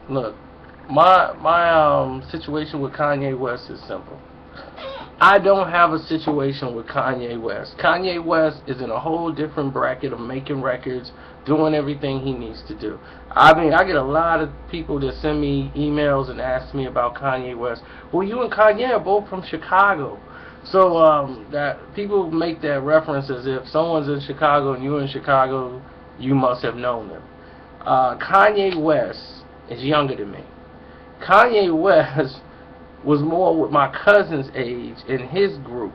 Look, my situation with Kanye West is simple. I don't have a situation with Kanye West. Kanye West is in a whole different bracket of making records, doing everything he needs to do. I mean, I get a lot of people that send me emails and ask me about Kanye West. Well, you and Kanye are both from Chicago. So that people make that reference as if someone's in Chicago and you're in Chicago, you must have known them. Kanye West is younger than me. Kanye West was more with my cousin's age in his group.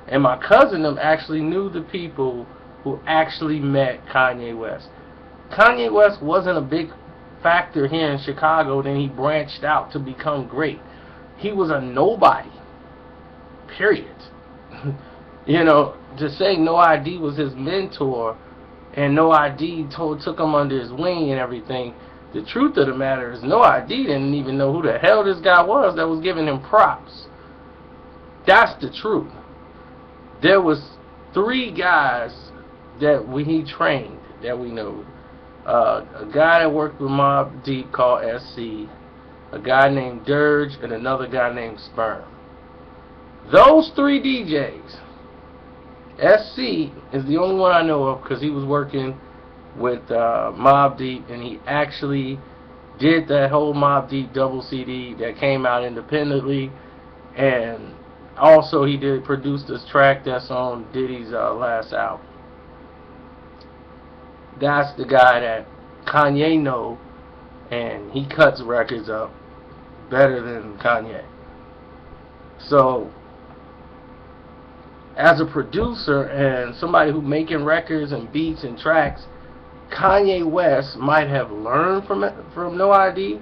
And my cousin them actually knew the people who actually met Kanye West. Kanye West wasn't a big factor here in Chicago, then he branched out to become great. He was a nobody. Period. You know, to say No ID was his mentor and No ID took him under his wing and everything, the truth of the matter is No ID didn't even know who the hell this guy was that was giving him props. That's the truth. There was three guys that he trained that we know. A guy that worked with Mobb Deep called SC, a guy named Dirge, and another guy named Sperm. Those three DJs, SC is the only one I know of because he was working with Mobb Deep, and he actually did that whole Mobb Deep double CD that came out independently, and also he did produce this track that's on Diddy's last album. That's the guy that Kanye know, and he cuts records up better than Kanye. So as a producer and somebody who making records and beats and tracks, Kanye West might have learned from No ID,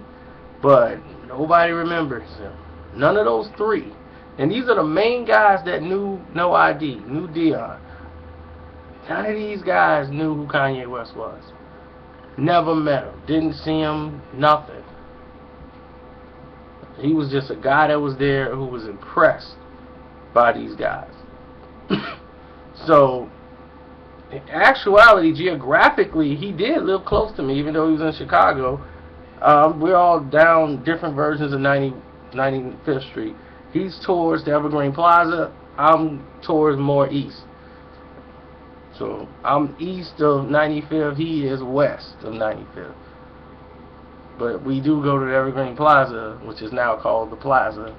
but nobody remembers him. None of those three. And these are the main guys that knew No ID, knew Dion. None of these guys knew who Kanye West was. Never met him. Didn't see him. Nothing. He was just a guy that was there who was impressed by these guys. So, in actuality, geographically, he did live close to me, even though he was in Chicago. We're all down different versions of 95th Street. He's towards the Evergreen Plaza. I'm towards more east. So I'm east of 95th. He is west of 95th. But we do go to the Evergreen Plaza, which is now called the Plaza.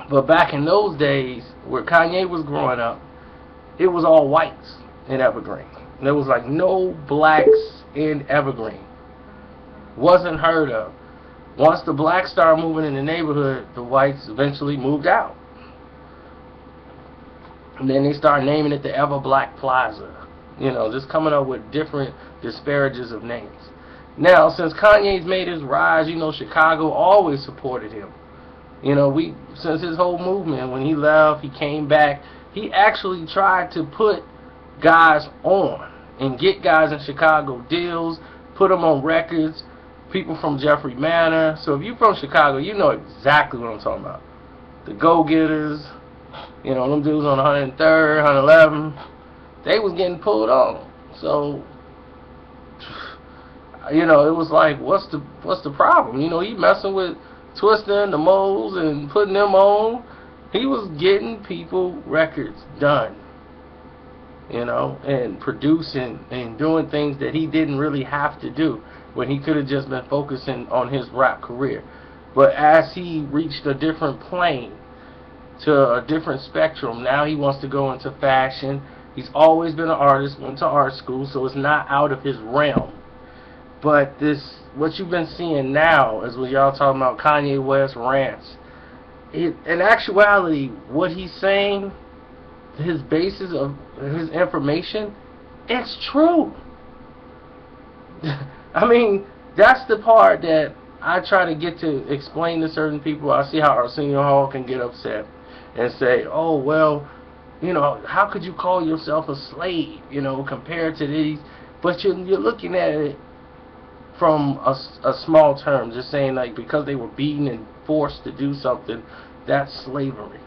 But back in those days, where Kanye was growing up, it was all whites in Evergreen. There was like no blacks in Evergreen. Wasn't heard of. Once the blacks started moving in the neighborhood, the whites eventually moved out. And then they started naming it the Ever Black Plaza. You know, just coming up with different disparages of names. Now, since Kanye's made his rise, you know, Chicago always supported him. You know, since his whole movement, when he left, he came back, he actually tried to put guys on and get guys in Chicago deals, put them on records, people from Jeffrey Manor. So if you're from Chicago, you know exactly what I'm talking about. The Go-Getters, you know, them dudes on 103rd, 111, they was getting pulled on. So, you know, it was like, what's the problem? You know, he messing with Twister and the Moles and putting them on. He was getting people records done, you know, and producing and doing things that he didn't really have to do when he could have just been focusing on his rap career. But as he reached a different plane, to a different spectrum, now he wants to go into fashion. He's always been an artist, went to art school, so it's not out of his realm. But what you've been seeing now is what y'all talking about, Kanye West rants. In actuality, what he's saying, his basis of his information, it's true. I mean, that's the part that I try to get to explain to certain people. I see how Arsenio Hall can get upset and say, oh, well, you know, how could you call yourself a slave, you know, compared to these? But you're looking at it from a small term, just saying like because they were beaten and forced to do something, that's slavery.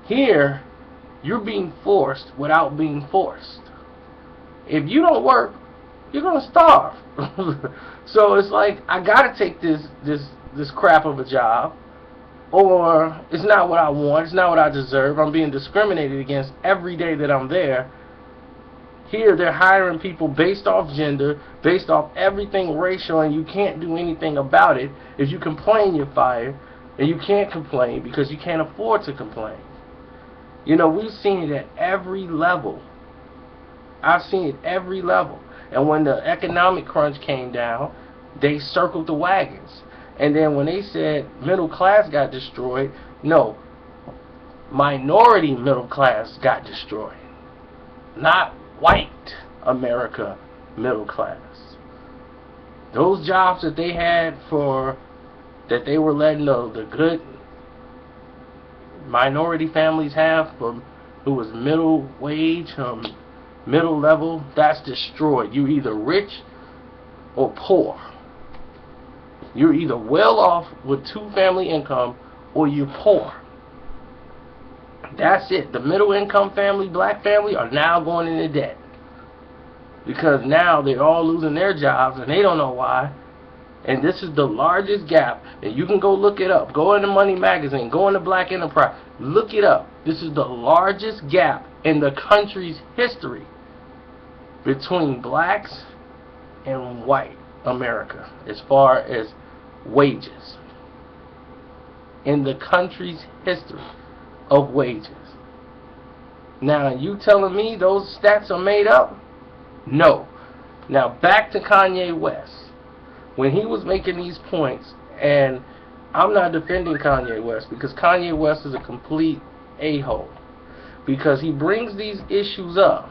Here, you're being forced without being forced. If you don't work, you're gonna starve. So it's like, I gotta take this crap of a job, or it's not what I want, it's not what I deserve. I'm being discriminated against every day that I'm there. Here they're hiring people based off gender, based off everything racial, and you can't do anything about it. If you complain, you're fired, and you can't complain because you can't afford to complain. You know, we've seen it at every level. I've seen it every level. And when the economic crunch came down, they circled the wagons. And then when they said middle class got destroyed, no, minority middle class got destroyed. Not white America middle class. Those jobs that they had that they were letting the good minority families have who was middle wage, middle level, that's destroyed. You're either rich or poor. You're either well off with 2-family income or you're poor. That's it. The middle income family, black family, are now going into debt. Because now they're all losing their jobs and they don't know why. And this is the largest gap. And you can go look it up. Go into Money Magazine. Go into Black Enterprise. Look it up. This is the largest gap in the country's history between blacks and white America as far as wages. In the country's history of wages. Now, you telling me those stats are made up? No. Now, back to Kanye West. When he was making these points, and I'm not defending Kanye West because Kanye West is a complete a-hole. Because he brings these issues up,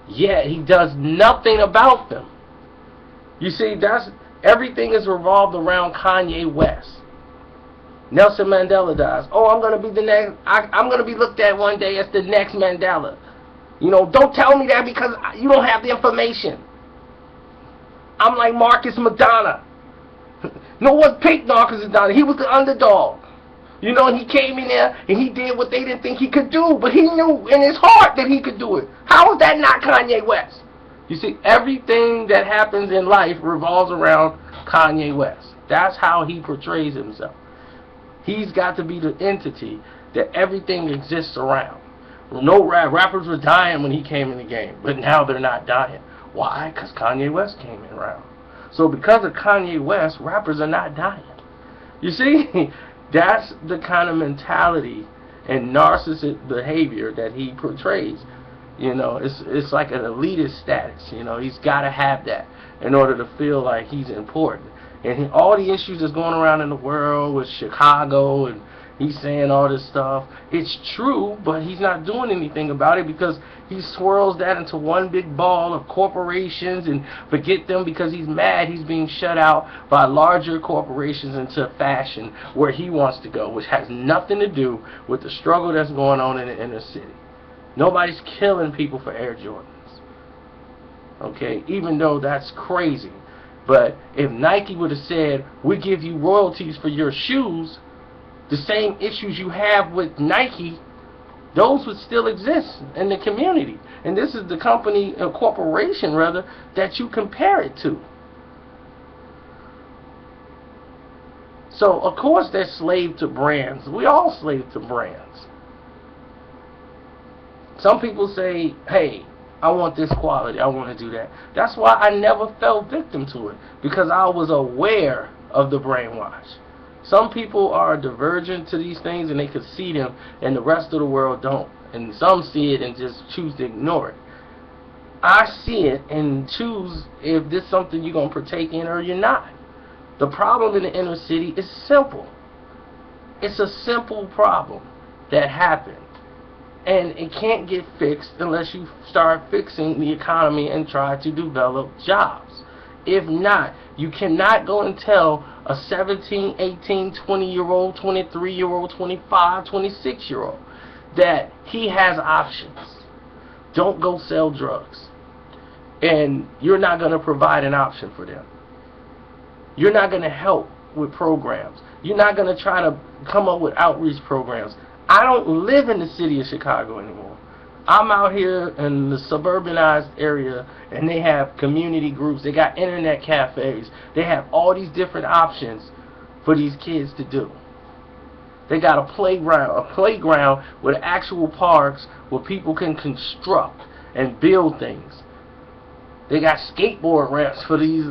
yet he does nothing about them. You see, everything is revolved around Kanye West. Nelson Mandela dies. Oh, I'm going to be the next. I'm going to be looked at one day as the next Mandela. You know, don't tell me that because you don't have the information. I'm like Marcus Madonna. No one picked Marcus Madonna. He was the underdog. You know, and he came in there and he did what they didn't think he could do, but he knew in his heart that he could do it. How is that not Kanye West? You see, everything that happens in life revolves around Kanye West. That's how he portrays himself. He's got to be the entity that everything exists around. No rappers were dying when he came in the game, but now they're not dying. Why? Because Kanye West came in around. So because of Kanye West, rappers are not dying. You see, that's the kind of mentality and narcissistic behavior that he portrays. You know, it's like an elitist status. You know, he's got to have that in order to feel like he's important. And all the issues that's going around in the world with Chicago, and he's saying all this stuff, it's true, but he's not doing anything about it because he swirls that into one big ball of corporations and forget them because he's mad he's being shut out by larger corporations into fashion where he wants to go, which has nothing to do with the struggle that's going on in the inner city. Nobody's killing people for Air Jordans. Okay, even though that's crazy. But if Nike would have said, we give you royalties for your shoes, the same issues you have with Nike, those would still exist in the community. And this is the company, a corporation rather, that you compare it to. So, of course, they're slave to brands. We all slave to brands. Some people say, hey, I want this quality, I want to do that. That's why I never fell victim to it, because I was aware of the brainwash. Some people are divergent to these things and they can see them, and the rest of the world don't. And some see it and just choose to ignore it. I see it and choose if this is something you're going to partake in or you're not. The problem in the inner city is simple. It's a simple problem that happened. And it can't get fixed unless you start fixing the economy and try to develop jobs. If not, you cannot go and tell a 17, 18, 20-year-old, 23-year-old, 25, 26-year-old that he has options. Don't go sell drugs. And you're not going to provide an option for them. You're not going to help with programs. You're not going to try to come up with outreach programs. I don't live in the city of Chicago anymore. I'm out here in the suburbanized area, and they have community groups. They got internet cafes. They have all these different options for these kids to do. They got a playground with actual parks where people can construct and build things. They got skateboard ramps for these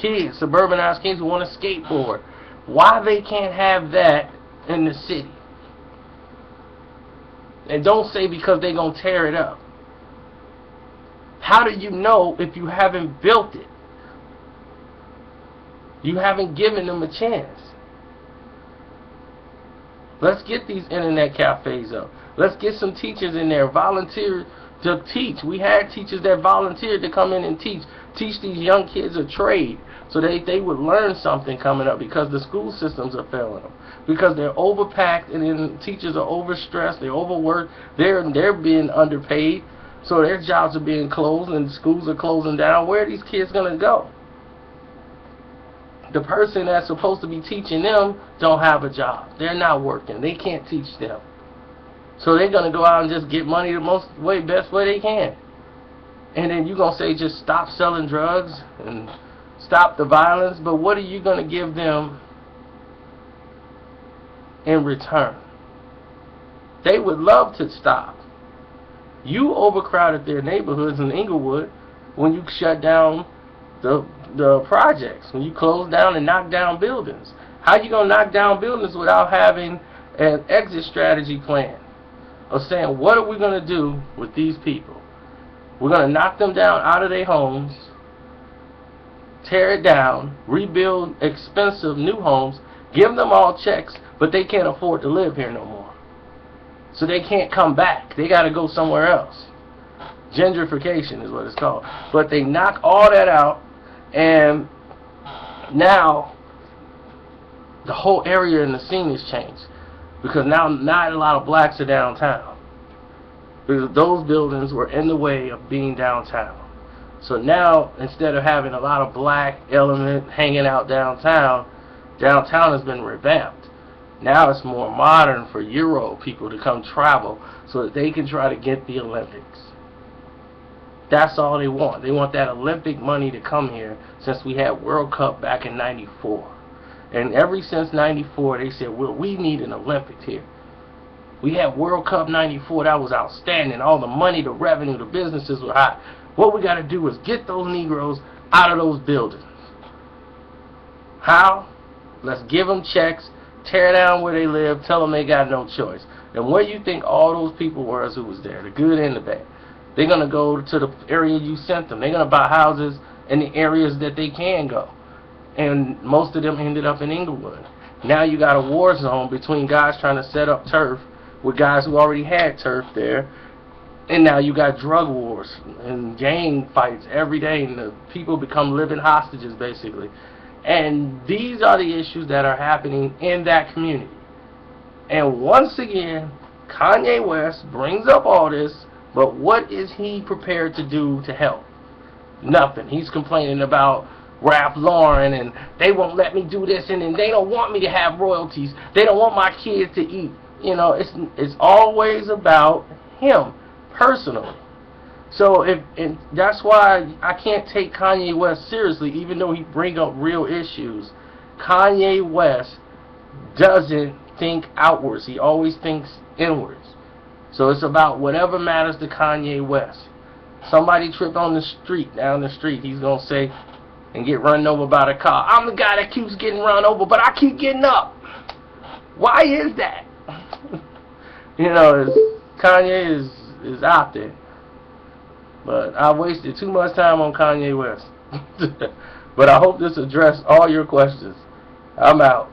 kids, suburbanized kids who want to skateboard. Why they can't have that in the city? And don't say because they're going to tear it up. How do you know if you haven't built it? You haven't given them a chance. Let's get these internet cafes up. Let's get some teachers in there, volunteer to teach. We had teachers that volunteered to come in and teach these young kids a trade so they would learn something coming up, because the school systems are failing them. Because they're overpacked, and then teachers are overstressed, they're overworked, they're being underpaid, so their jobs are being closed and schools are closing down. Where are these kids going to go? The person that's supposed to be teaching them don't have a job. They're not working. They can't teach them. So they're going to go out and just get money the best way they can. And then you're going to say just stop selling drugs and stop the violence, but what are you going to give them in return? They would love to stop. You overcrowded their neighborhoods in Inglewood when you shut down the projects, when you close down and knock down buildings. How you going to knock down buildings without having an exit strategy plan of saying, what are we going to do with these people? We're going to knock them down out of their homes, tear it down, rebuild expensive new homes, give them all checks, but they can't afford to live here no more. So they can't come back. They got to go somewhere else. Gentrification is what it's called. But they knock all that out, and now the whole area in the scene has changed. Because now not a lot of blacks are downtown. Because those buildings were in the way of being downtown. So now, instead of having a lot of black element hanging out downtown, downtown has been revamped. Now it's more modern for Euro people to come travel so that they can try to get the Olympics. That's all they want. They want that Olympic money to come here, since we had World Cup back in '94. And ever since '94, they said, well, we need an Olympics here. We had World Cup '94. That was outstanding. All the money, the revenue, the businesses were hot. What we got to do is get those Negroes out of those buildings. How? Let's give them checks, tear down where they live, tell them they got no choice. And where you think all those people were who was there, the good and the bad? They're going to go to the area you sent them. They're going to buy houses in the areas that they can go. And most of them ended up in Inglewood. Now you got a war zone between guys trying to set up turf with guys who already had turf there. And now you got drug wars and gang fights every day, and the people become living hostages, basically. And these are the issues that are happening in that community. And once again, Kanye West brings up all this, but what is he prepared to do to help? Nothing. He's complaining about Ralph Lauren, and they won't let me do this, and then they don't want me to have royalties. They don't want my kids to eat. You know, it's always about him personally. So and that's why I can't take Kanye West seriously, even though he brings up real issues. Kanye West doesn't think outwards. He always thinks inwards. So it's about whatever matters to Kanye West. Somebody trip on the street, down the street, he's going to say and get run over by the car, I'm the guy that keeps getting run over, but I keep getting up. Why is that? You know, Kanye is out there. But I wasted too much time on Kanye West. But I hope this addressed all your questions. I'm out.